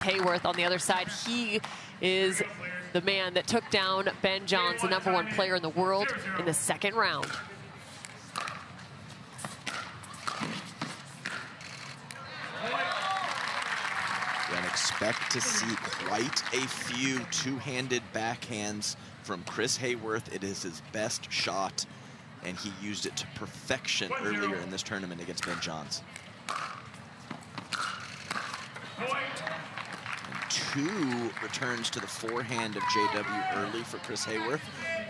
Hayworth on the other side. He is the man that took down Ben Johns, the #1 player in the world, in the second round. And expect to see quite a few two-handed backhands from Chris Hayworth. It is his best shot, and he used it to perfection earlier in this tournament against Ben Johns. And 2 returns to the forehand of JW early for Chris Hayworth.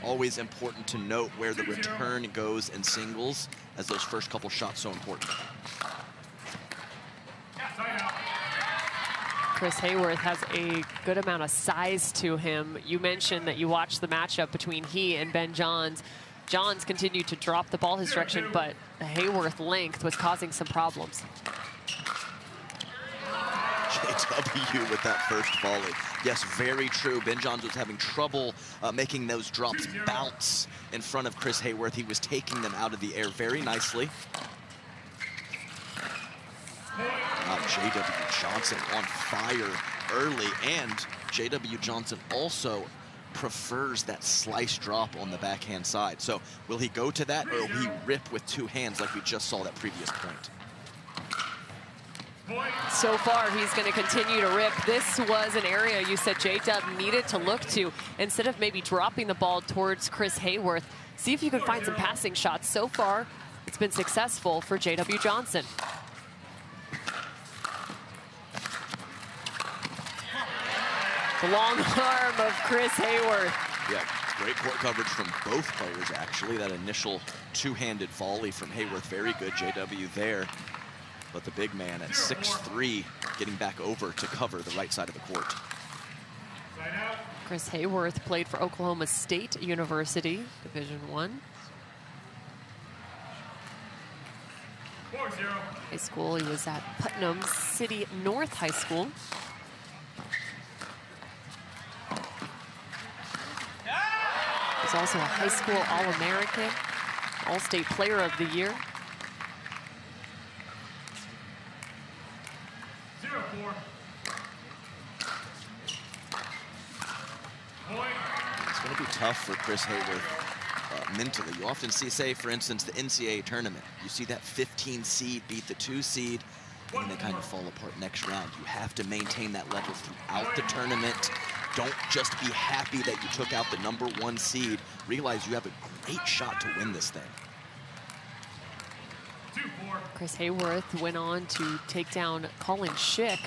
Always important to note where the return goes in singles, as those first couple shots so important. Chris Hayworth has a good amount of size to him. You mentioned that you watched the matchup between he and Ben Johns. Johns continued to drop the ball his direction, but the Hayworth length was causing some problems. JW with that first volley. Yes, very true. Ben Johns was having trouble making those drops bounce in front of Chris Hayworth. He was taking them out of the air very nicely. JW Johnson on fire early, and JW Johnson also prefers that slice drop on the backhand side. So will he go to that, or will he rip with 2 hands like we just saw that previous point? So far, he's going to continue to rip. This was an area you said JW needed to look to. Instead of maybe dropping the ball towards Chris Hayworth, see if you can find some passing shots. So far, it's been successful for JW Johnson. The long arm of Chris Hayworth. Yeah, great court coverage from both players, actually. That initial two-handed volley from Hayworth, very good JW there. But the big man at 6'3", getting back over to cover the right side of the court. Chris Hayworth played for Oklahoma State University, Division I. High school, he was at Putnam City North High School. He's also a high school All-American, All-State Player of the Year. It's going to be tough for Chris Hayworth mentally. You often see, say, for instance, the NCAA tournament. You see that 15 seed beat the 2 seed, and then they kind of fall apart next round. You have to maintain that level throughout the tournament. Don't just be happy that you took out the #1 seed. Realize you have a great shot to win this thing. Chris Hayworth went on to take down Colin Schick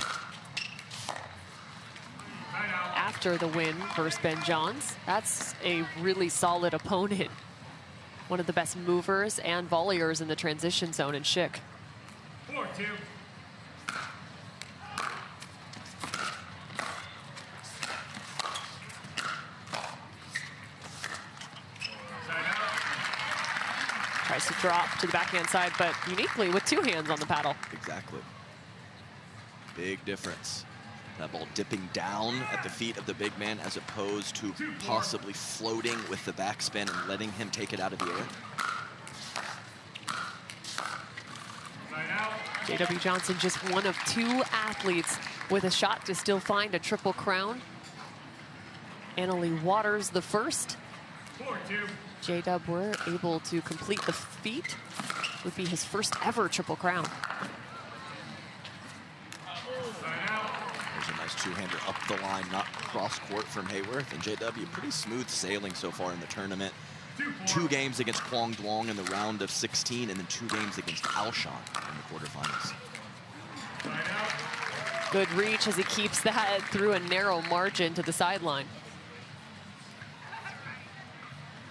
after the win versus Ben Johns. That's a really solid opponent. One of the best movers and volleyers in the transition zone in Schick. 4-2. Tries to drop to the backhand side, but uniquely with 2 hands on the paddle. Exactly. Big difference. That ball dipping down at the feet of the big man as opposed to possibly floating with the backspin and letting him take it out of the air. JW Johnson, just one of 2 athletes with a shot to still find a triple crown. Annalie Waters the first. 4-2. JW were able to complete the feat. Would be his first ever triple crown. There's a nice 2-hander up the line, not cross court from Hayworth. And JW, pretty smooth sailing so far in the tournament. 2 games against Quang Duong in the round of 16, and then 2 games against Alshon in the quarterfinals. Good reach as he keeps that through a narrow margin to the sideline.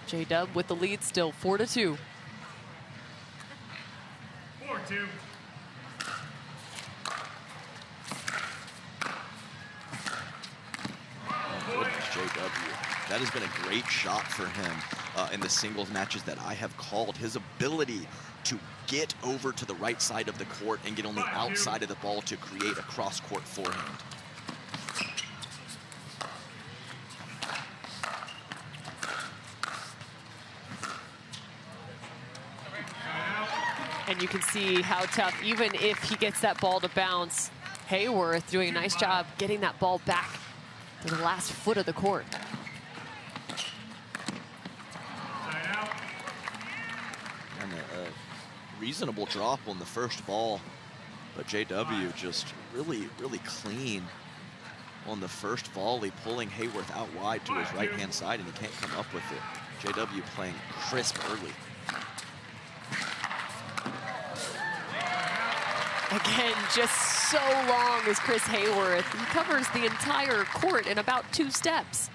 JW with the lead still, 4-2. 4-2. JW, that has been a great shot for him in the singles matches that I have called. His ability to get over to the right side of the court and get on the outside of the ball to create a cross-court forehand. And you can see how tough, even if he gets that ball to bounce, Hayworth doing a nice job getting that ball back to the last foot of the court. Side out. And a reasonable drop on the first ball, but JW just really clean on the first volley, pulling Hayworth out wide to his right-hand side, and he can't come up with it. JW playing crisp early. Again, just so long as Chris Hayworth. He covers the entire court in about 2 steps.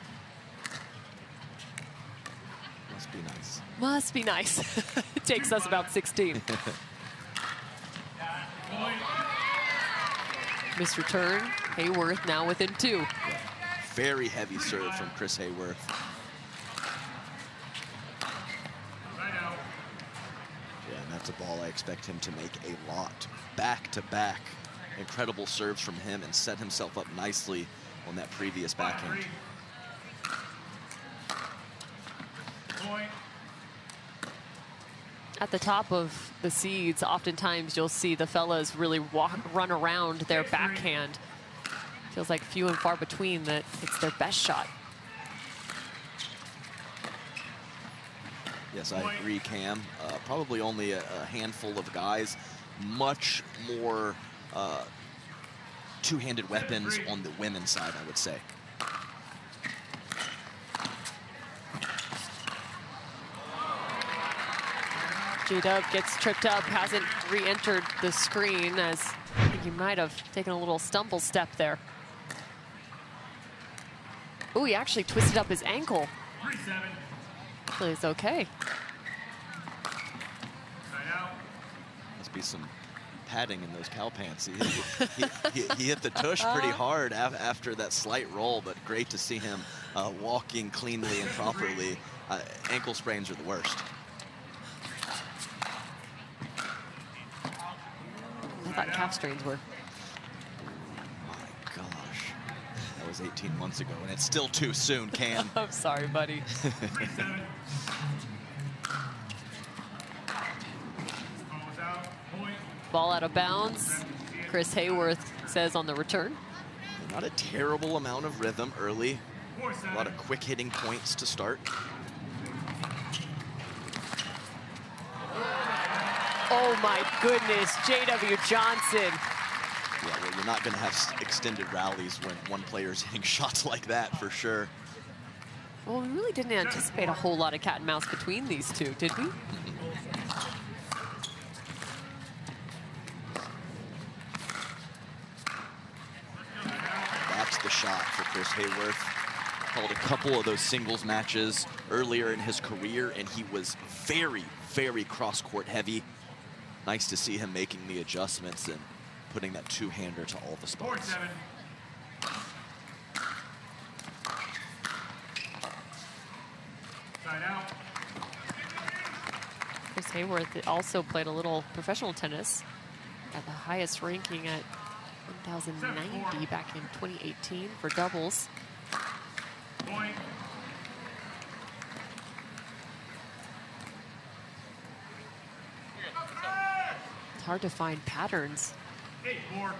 Must be nice. Must be nice. It takes us about 16. Missed return. Hayworth now within 2. Yeah. Very heavy serve from Chris Hayworth. Yeah, and that's a ball I expect him to make a lot. Back-to-back. Incredible serves from him, and set himself up nicely on that previous backhand. At the top of the seeds, oftentimes you'll see the fellas really run around their backhand. Feels like few and far between that it's their best shot. Yes, I agree, Cam. Probably only a handful of guys. Much more two-handed weapons on the women's side, I would say. J-Dub gets tripped up, hasn't re-entered the screen, as I think he might have taken a little stumble step there. Oh, he actually twisted up his ankle. 3-7. Hopefully it's okay. Side out. Must be some padding in those cow pants. He hit the tush pretty hard after that slight roll, but great to see him walking cleanly and properly. Ankle sprains are the worst. I thought calf strains were. My gosh, that was 18 months ago, and it's still too soon, Cam. I'm sorry, buddy. 3-7. Calls out. Point. Ball out of bounds. Chris Hayworth says on the return. Not a terrible amount of rhythm early. 4-7. A lot of quick hitting points to start. Oh my goodness, J.W. Johnson. Yeah, well, you're not going to have extended rallies when one player's hitting shots like that, for sure. Well, we really didn't anticipate a whole lot of cat and mouse between these two, did we? That's the shot for Chris Hayworth. Held a couple of those singles matches earlier in his career, and he was very cross-court heavy. Nice to see him making the adjustments and putting that two-hander to all the spots. 4-7. Side out. Chris Hayworth also played a little professional tennis at the highest ranking at 1,090 back in 2018 for doubles. Point. It's hard to find patterns. 8-4.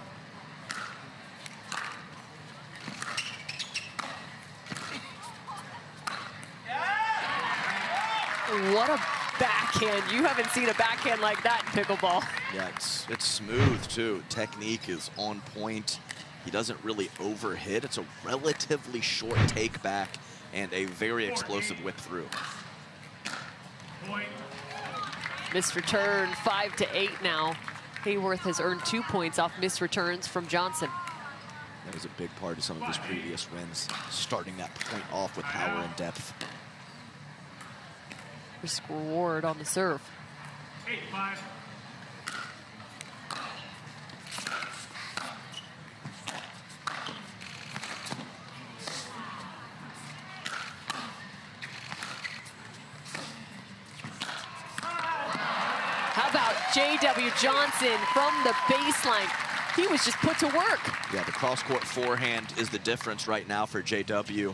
What a backhand. You haven't seen a backhand like that in pickleball. Yeah, it's smooth, too. Technique is on point. He doesn't really overhit. It's a relatively short take back and a very explosive whip through. Point. Missed return, 5-8 now. Hayworth has earned 2 points off missed returns from Johnson. That was a big part of some of his previous wins, starting that point off with power and depth. Risk reward on the serve. 8-5. How about J.W. Johnson from the baseline? He was just put to work. Yeah, the cross-court forehand is the difference right now for JW,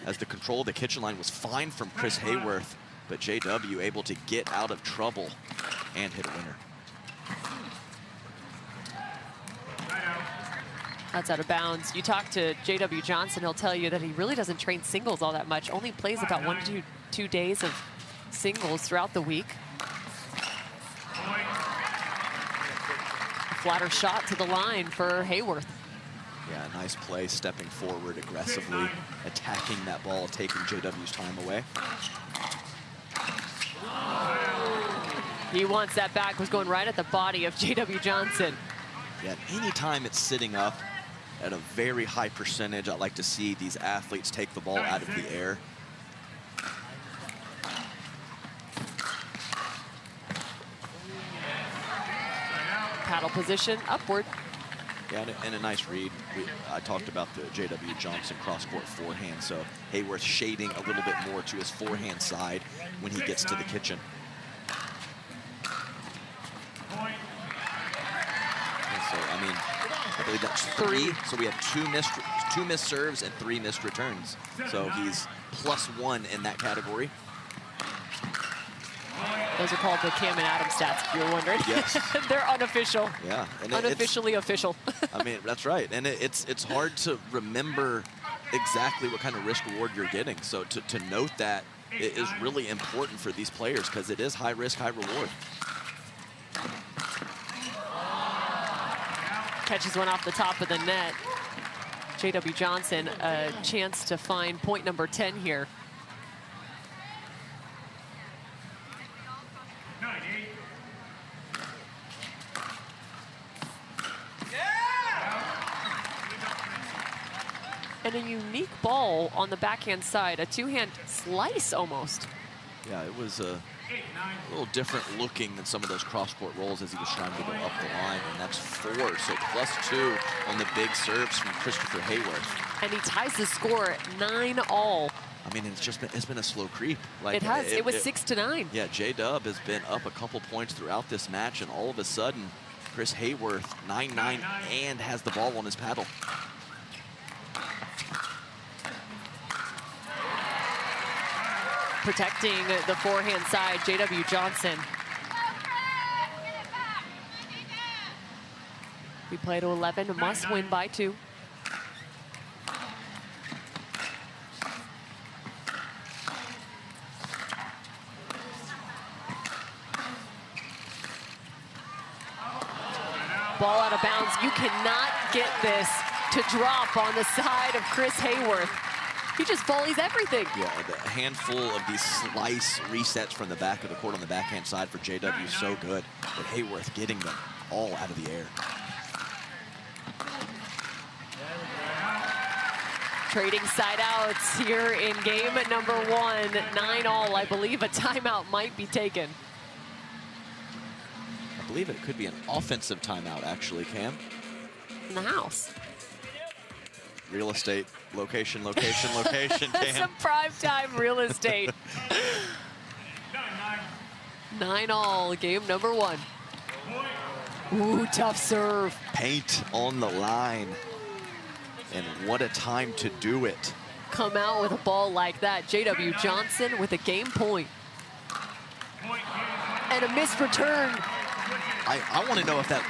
as the control of the kitchen line was fine from Chris Hayworth, but JW able to get out of trouble and hit a winner. Side out. That's out of bounds. You talk to J.W. Johnson, he'll tell you that he really doesn't train singles all that much. Only plays about 1 to 2 days of singles throughout the week. A flatter shot to the line for Hayworth. Yeah, nice play, stepping forward aggressively, attacking that ball, taking JW's time away. He wants that back, was going right at the body of J.W. Johnson. Yeah, anytime it's sitting up at a very high percentage, I like to see these athletes take the ball out of the air. Paddle position upward. Yeah, and a nice read. I talked about the J.W. Johnson cross-court forehand, so Hayworth shading a little bit more to his forehand side when he gets to the kitchen. So, I mean, I believe that's 3. So we have two missed serves and 3 missed returns. So he's +1 in that category. Those are called the Cam and Adam stats, if you're wondering. Yes. They're unofficial. Yeah. And unofficially official. I mean, that's right. And it's hard to remember exactly what kind of risk reward you're getting. So to note that is really important for these players because it is high risk, high reward. Catches one off the top of the net. J.W. Johnson, a chance to find point number 10 here. And a unique ball on the backhand side, a two-hand slice almost. Yeah, it was a little different looking than some of those cross-court rolls as he was trying to go up the line, and that's 4, so +2 on the big serves from Christopher Hayworth. And he ties the score at 9-all. I mean, it's been a slow creep. Like, it has. It was 6-9. Yeah, J-Dub has been up a couple points throughout this match, and all of a sudden, Chris Hayworth 9-9 and has the ball on his paddle. Protecting the forehand side, J.W. Johnson. We play to 11, a must win by 2. Ball out of bounds. You cannot get this to drop on the side of Chris Hayworth. He just volleys everything. Yeah, the handful of these slice resets from the back of the court on the backhand side for JW is so good. But Hayworth getting them all out of the air. Trading side outs here in game number 1. 9-all. I believe a timeout might be taken. I believe it could be an offensive timeout, actually, Cam. In the house. Real estate, location, location, location, Cam. Some prime time real estate. 9-all, game number 1. Ooh, tough serve. Paint on the line. And what a time to do it. Come out with a ball like that. J.W. Johnson with a game point. And a missed return. I want to know if that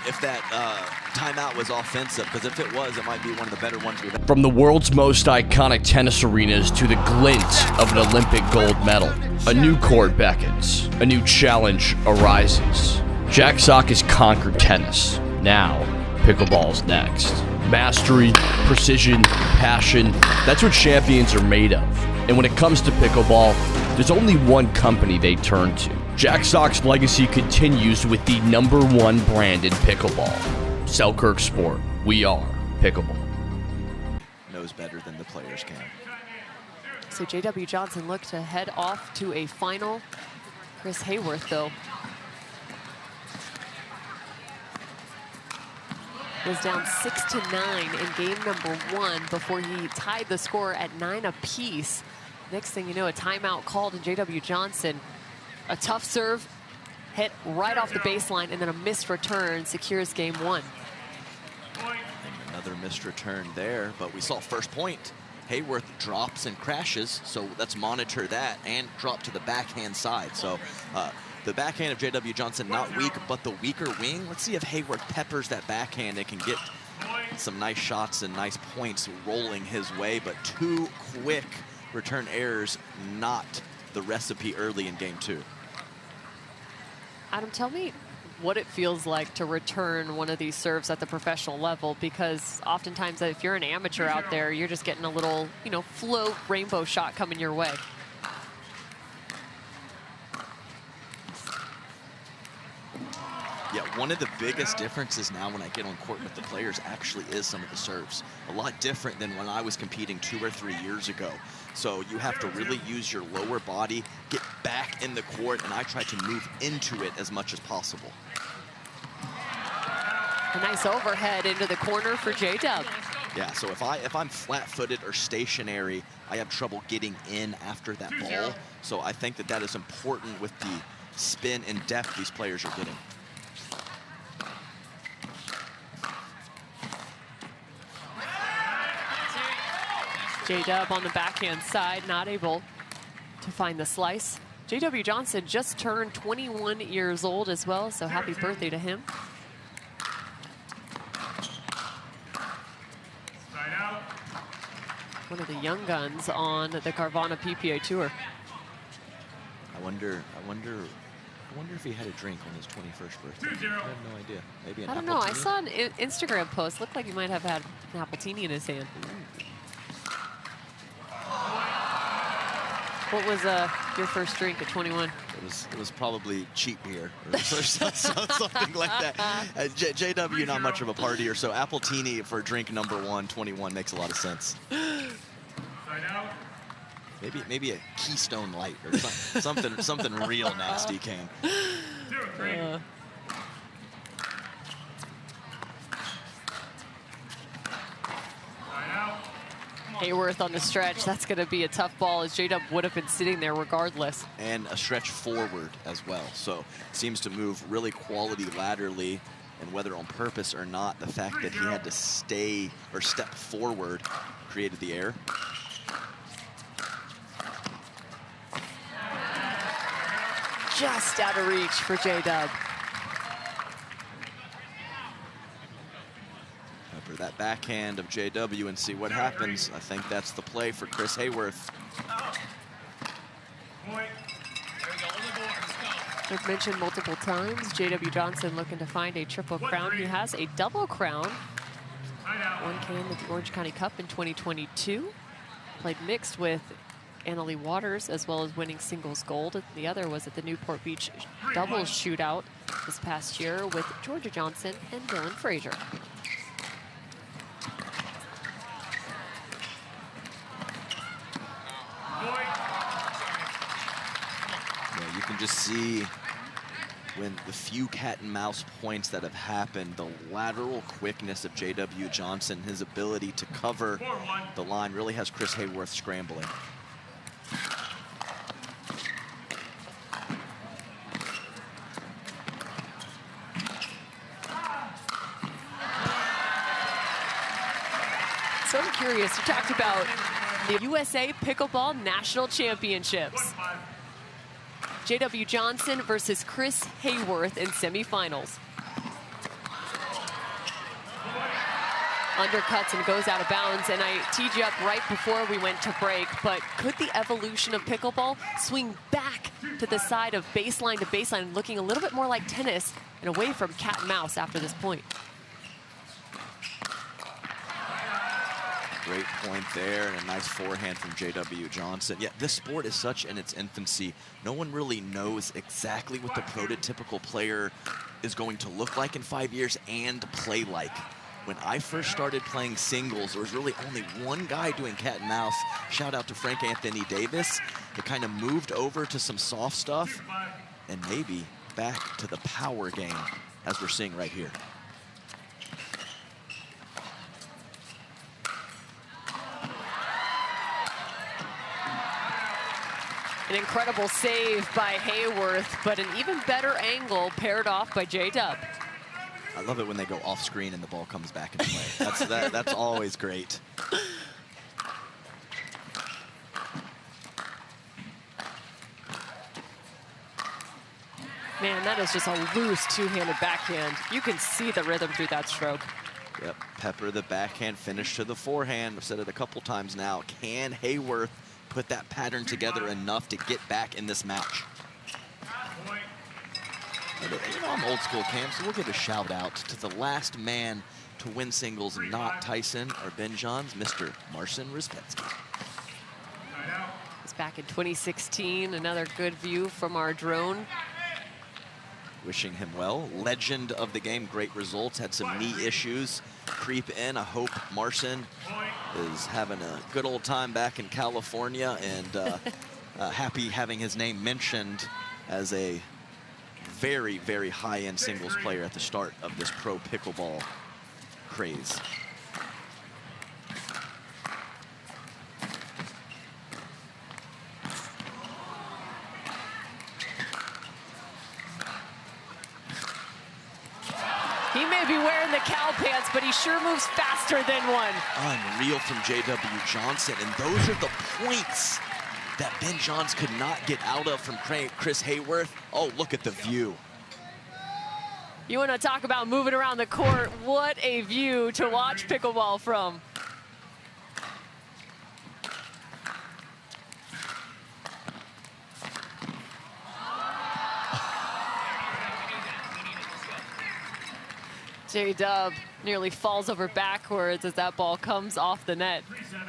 timeout was offensive, because if it was, it might be one of the better ones we've had. From the world's most iconic tennis arenas to the glint of an Olympic gold medal, a new court beckons, a new challenge arises. Jack Sock has conquered tennis. Now, pickleball's next. Mastery, precision, passion, that's what champions are made of. And when it comes to pickleball, there's only one company they turn to. Jack Sock's legacy continues with the #1 brand in pickleball. Selkirk Sport. We are pickleball. Knows better than the players can. So J.W. Johnson looked to head off to a final. Chris Hayworth, though, was down 6-9 in game number 1 before he tied the score at 9 apiece. Next thing you know, a timeout called, and J.W. Johnson, a tough serve, hit right off the baseline, and then a missed return secures game 1. And another missed return there, but we saw first point. Hayworth drops and crashes, so let's monitor that, and drop to the backhand side. So the backhand of J.W. Johnson not weak, but the weaker wing. Let's see if Hayworth peppers that backhand and can get some nice shots and nice points rolling his way, but 2 quick return errors, not the recipe early in game 2. Adam, tell me what it feels like to return one of these serves at the professional level, because oftentimes if you're an amateur out there, you're just getting a little, you know, float rainbow shot coming your way. Yeah, one of the biggest differences now when I get on court with the players actually is some of the serves. A lot different than when I was competing 2 or 3 years ago. So you have to really use your lower body, get back in the court, and I try to move into it as much as possible. A nice overhead into the corner for J-Dub. Yeah, so if I'm flat-footed or stationary, I have trouble getting in after that ball. So I think that is important with the spin and depth these players are getting. J-Dub on the backhand side, not able to find the slice. J.W. Johnson just turned 21 years old as well, so happy birthday to him. One of the young guns on the Carvana PPA Tour. I wonder if he had a drink on his 21st birthday. I have no idea. Maybe an I don't know. I appletini? saw an Instagram post. Looked like he might have had an appletini in his hand. What was your first drink at 21? It was probably cheap beer or something like that. JW, not much of a partier, so appletini for drink number 1, 21 makes a lot of sense. Maybe a Keystone Light or something real nasty came. Hayworth on the stretch. That's going to be a tough ball, as J-Dub would have been sitting there regardless. And a stretch forward as well. So seems to move really quality laterally, and whether on purpose or not, the fact that he had to stay or step forward created the error. Just out of reach for J-Dub. That backhand of JW and see what happens. I think that's the play for Chris Hayworth. I've mentioned multiple times, J.W. Johnson looking to find a triple crown. He has a double crown. One came at the Orange County Cup in 2022. Played mixed with Annalie Waters, as well as winning singles gold. The other was at the Newport Beach doubles shootout this past year with Georgia Johnson and Dylan Frazier. You can just see when the few cat and mouse points that have happened, the lateral quickness of J.W. Johnson, his ability to cover the line really has Chris Hayworth scrambling. So I'm curious, you talked about the USA Pickleball National Championships. J.W. Johnson versus Chris Hayworth in semifinals. Undercuts and goes out of bounds, and I teed you up right before we went to break, but could the evolution of pickleball swing back to the side of baseline to baseline, looking a little bit more like tennis and away from cat and mouse after this point? Great point there, and a nice forehand from J.W. Johnson. Yeah, this sport is such in its infancy. No one really knows exactly what the prototypical player is going to look like in 5 years and play like. When I first started playing singles, there was really only one guy doing cat and mouse. Shout out to Frank Anthony Davis. It kind of moved over to some soft stuff and maybe back to the power game, as we're seeing right here. An incredible save by Hayworth, but an even better angle paired off by J-Dub. I love it when they go off screen and the ball comes back into play. That's always great. Man, that is just a loose two-handed backhand. You can see the rhythm through that stroke. Yep. Pepper the backhand, finish to the forehand. I've said it a couple times now. Can Hayworth put that pattern together enough to get back in this match? And, you know, I'm old school, Cam, so we'll give a shout out to the last man to win singles, not Tyson or Ben Johns, Mr. Marcin Rizpetsky. It's back in 2016. Another good view from our drone. Wishing him well. Legend of the game, great results. Had some knee issues creep in. I hope Marcin is having a good old time back in California and happy having his name mentioned as a very, very high-end singles player at the start of this pro pickleball craze. He may be wearing the cow pants, but he sure moves faster than one. Unreal from J.W. Johnson, and those are the points that Ben Johns could not get out of from Chris Hayworth. Oh, look at the view. You want to talk about moving around the court? What a view to watch pickleball from. J-Dub nearly falls over backwards as that ball comes off the net. 3-7.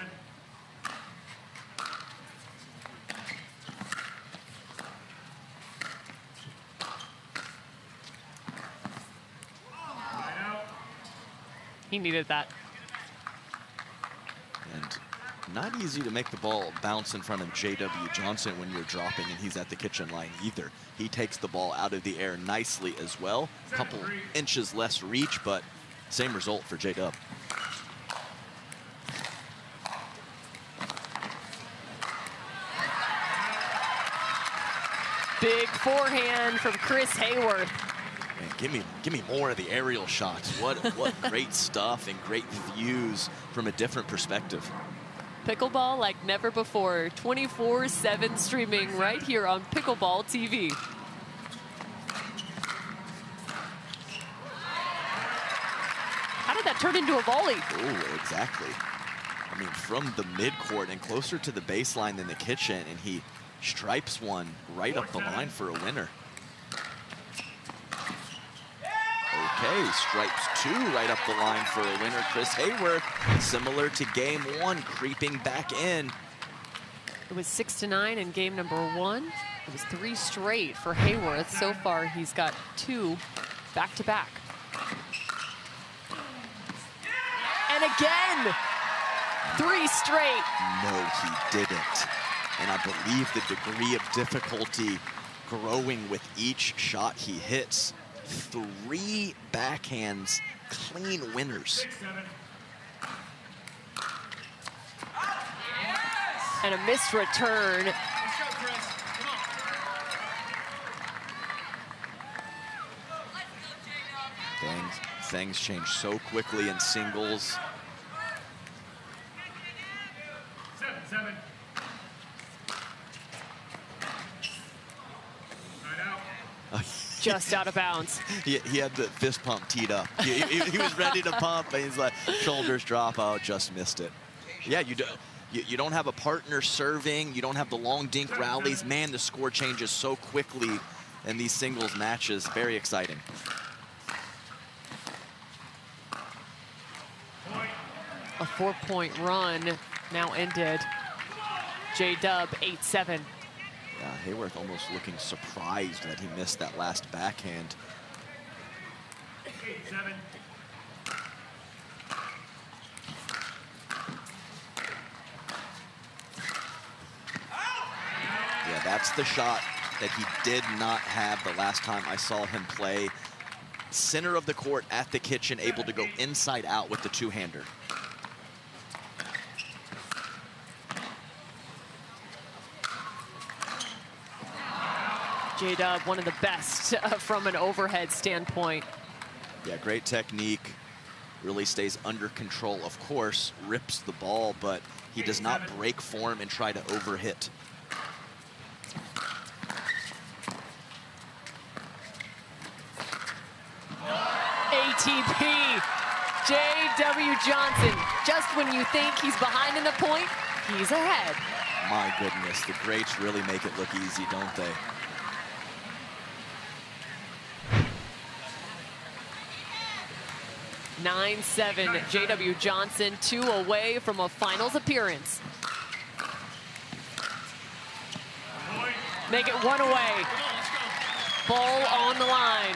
He needed that. And not easy to make the ball bounce in front of J.W. Johnson when you're dropping and he's at the kitchen line either. He takes the ball out of the air nicely as well. A couple inches less reach, but same result for J-Dub. Big forehand from Chris Hayworth. Man, give me more of the aerial shots. What great stuff and great views from a different perspective. Pickleball like never before. 24/7 streaming right here on Pickleball TV. How did that turn into a volley? Oh, exactly. I mean, from the midcourt and closer to the baseline than the kitchen, and he stripes one right up the line for a winner. Okay, stripes two right up the line for a winner. Chris Hayworth, similar to game one, creeping back in. It was 6-9 in game number one. It was 3 straight for Hayworth. So far, he's got 2 back-to-back. And again, 3 straight. No, he didn't. And I believe the degree of difficulty growing with each shot he hits. 3 backhands, clean winners. 6-7. And a missed return. Let's go, Chris. Come on. Things change so quickly in singles. 7-7. Right out. Just out of bounds. He had the fist pump teed up. He was ready to pump, and he's like, shoulders drop out, just missed it. Yeah, you don't have a partner serving. You don't have the long dink rallies. Man, the score changes so quickly in these singles matches. Very exciting. A 4-point run now ended. J-Dub 8-7. Yeah, Hayworth almost looking surprised that he missed that last backhand. 8-7. Yeah, that's the shot that he did not have the last time I saw him play. Center of the court at the kitchen, able to go inside out with the two-hander. J-Dub, one of the best from an overhead standpoint. Yeah, great technique. Really stays under control. Of course, rips the ball, but he does not break form and try to overhit. ATP. J.W. Johnson, just when you think he's behind in the point, he's ahead. My goodness, the greats really make it look easy, don't they? (9-7). J.W. Johnson, 2 away from a finals appearance. Make it 1 away. Ball on the line.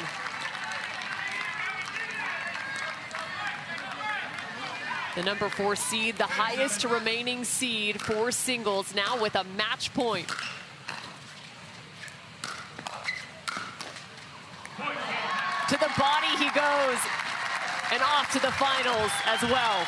The number 4 seed, the highest remaining seed for singles, now with a match point. To the body he goes, and off to the finals as well.